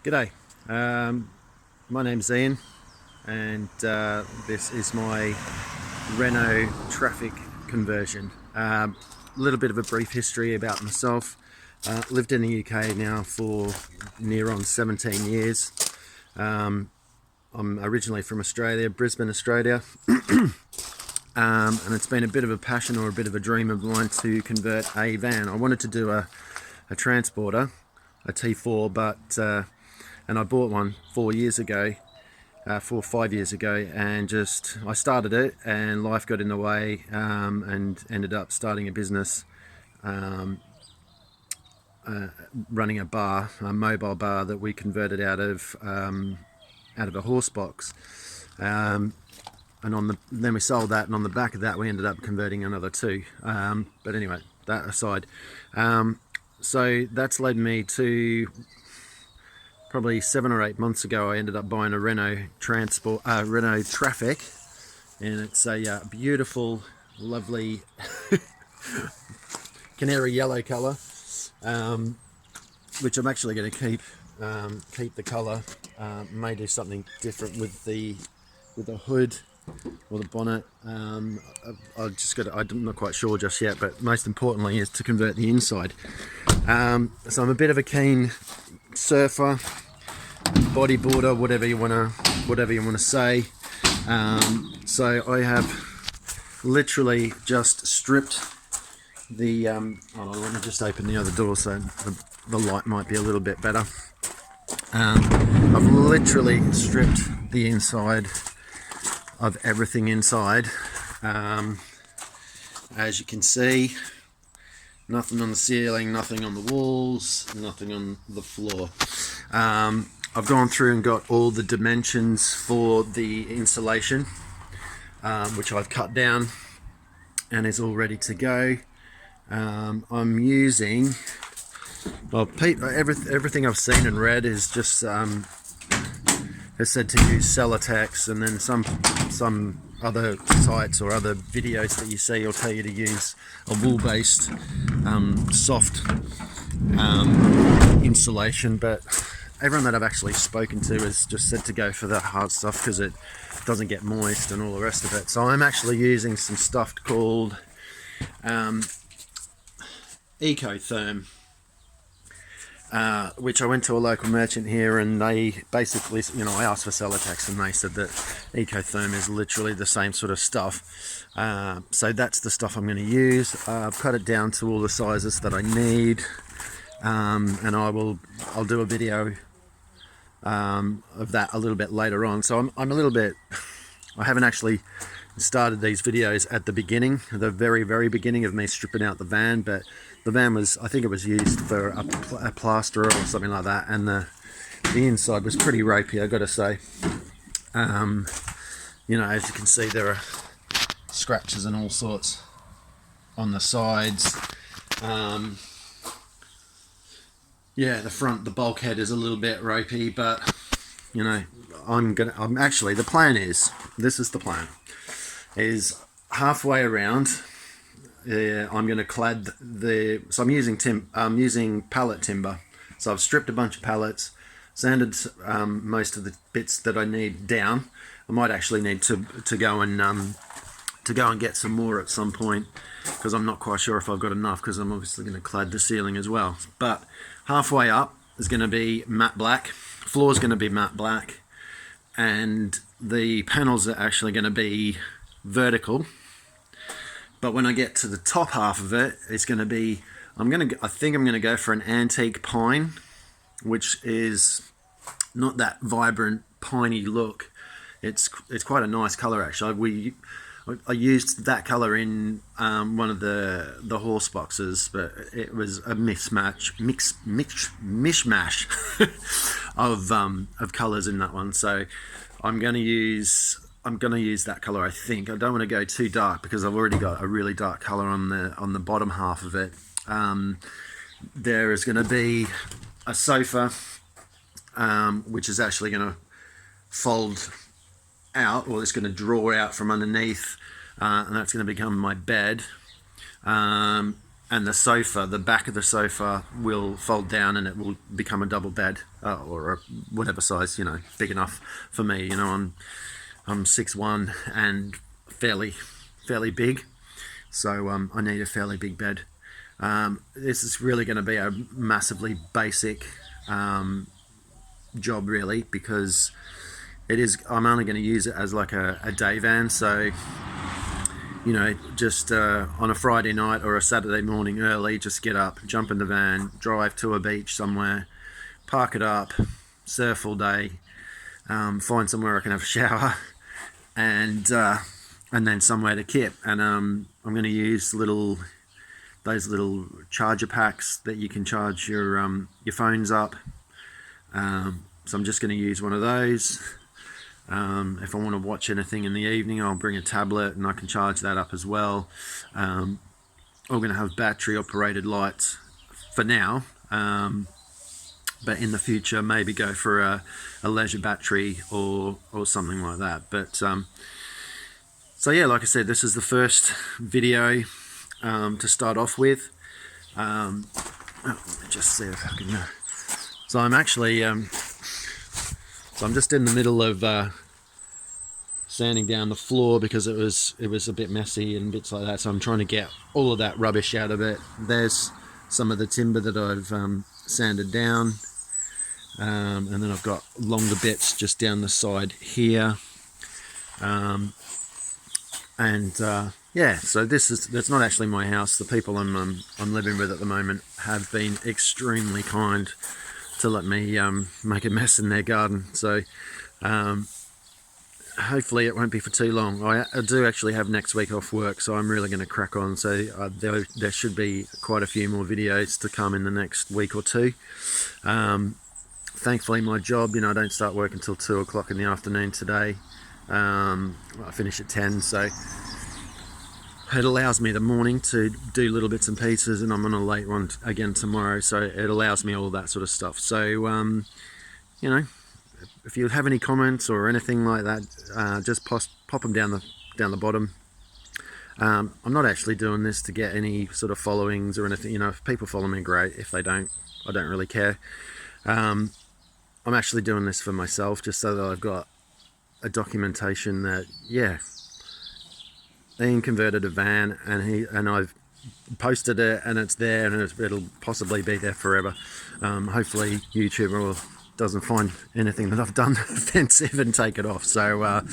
G'day, my name's Ian, and this is my Renault Trafic conversion. A little bit of a brief history about myself. Lived in the UK now for near on 17 years. I'm originally from Australia, Brisbane, Australia. And it's been a bit of a passion or a bit of a dream of mine to convert a van. I wanted to do a transporter, a T4, but and I bought one 4 years ago, 4 or 5 years ago, and I started it and life got in the way, and ended up starting a business, running a bar, a mobile bar that we converted out of a horse box. And then we sold that, and on the back of that we ended up converting another two. But anyway, that aside, so that's led me to probably 7 or 8 months ago. I ended up buying a Renault Trafic, and it's a beautiful, lovely canary yellow colour, which I'm actually going to keep the colour. May do something different with the hood or the bonnet. I'm not quite sure just yet, but most importantly is to convert the inside. So I'm a bit of a keen surfer, bodyboarder, whatever you want to say. So I have literally just stripped the hold on, let me just open the other door so the light might be a little bit better. I've literally stripped the inside of everything inside. As you can see, nothing on the ceiling, nothing on the walls, nothing on the floor. I've gone through and got all the dimensions for the insulation, which I've cut down and is all ready to go. I'm using, well, everything I've seen and read is just has said to use Celotex, and then some other sites or other videos that you see will tell you to use a wool-based soft insulation, but everyone that I've actually spoken to has just said to go for the hard stuff because it doesn't get moist and all the rest of it. So I'm actually using some stuff called Ecotherm, which I went to a local merchant here, and they basically, I asked for Celotex and they said that Ecotherm is literally the same sort of stuff. So that's the stuff I'm going to use. I've cut it down to all the sizes that I need, and I'll do a video of that a little bit later on. So I'm a little bit, I haven't actually started these videos at the beginning, the very, very beginning of me stripping out the van, but the van was, I think it was used for a plasterer or something like that, and the inside was pretty ropey, I gotta say. As you can see, there are scratches and all sorts on the sides. The front, the bulkhead is a little bit ropey, but the plan is, this is the plan, is halfway around, I'm going to clad so I'm using pallet timber. So I've stripped a bunch of pallets, sanded most of the bits that I need down. I might actually need to go and get some more at some point, because I'm not quite sure if I've got enough, because I'm obviously going to clad the ceiling as well. But halfway up is going to be matte black, floor is going to be matte black, and the panels are actually going to be vertical. But when I get to the top half of it, it's going to be, I think I'm going to go for an antique pine, which is not that vibrant piney look. It's quite a nice color actually. I used that color in one of the horse boxes, but it was a mishmash of colors in that one. So I'm going to use that color, I think. I don't want to go too dark because I've already got a really dark color on the bottom half of it. There is going to be a sofa, which is actually going to fold out, or it's going to draw out from underneath, and that's going to become my bed. and the sofa, the back of the sofa will fold down and it will become a double bed, or a whatever size, big enough for me. I'm 6'1" and fairly big, so I need a fairly big bed. This is really going to be a massively basic job, really, because I'm only going to use it as like a day van. So just on a Friday night or a Saturday morning early, just get up, jump in the van, drive to a beach somewhere, park it up, surf all day, find somewhere I can have a shower, and then somewhere to kit. And I'm going to use those little charger packs that you can charge your phones up. So I'm just going to use one of those. If I want to watch anything in the evening, I'll bring a tablet and I can charge that up as well. I'm going to have battery operated lights for now, but in the future maybe go for a leisure battery or something like that. But so yeah, like I said, this is the first video to start off with. Let me just see if I can so I'm actually so I'm just in the middle of sanding down the floor because it was a bit messy and bits like that. So I'm trying to get all of that rubbish out of it. There's some of the timber that I've sanded down, and then I've got longer bits just down the side here. Yeah, so that's not actually my house. The people I'm living with at the moment have been extremely kind to let me make a mess in their garden. So hopefully it won't be for too long. I do actually have next week off work, so I'm really going to crack on. So there should be quite a few more videos to come in the next week or two. Thankfully my job, I don't start work until 2 o'clock in the afternoon today. I finish at 10, so it allows me the morning to do little bits and pieces, and I'm on a late one again tomorrow, so it allows me all that sort of stuff. So if you have any comments or anything like that, just pop them down the bottom. I'm not actually doing this to get any sort of followings or anything. If people follow me, great. If they don't, I don't really care. I'm actually doing this for myself, just so that I've got a documentation that, yeah, Ian converted a van, and I've posted it, and it's there, and it'll possibly be there forever. Hopefully YouTube doesn't find anything that I've done offensive and take it off. So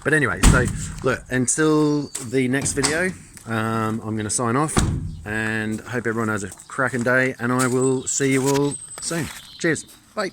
but anyway, so look, until the next video, I'm going to sign off, and hope everyone has a cracking day, and I will see you all soon. Cheers, bye.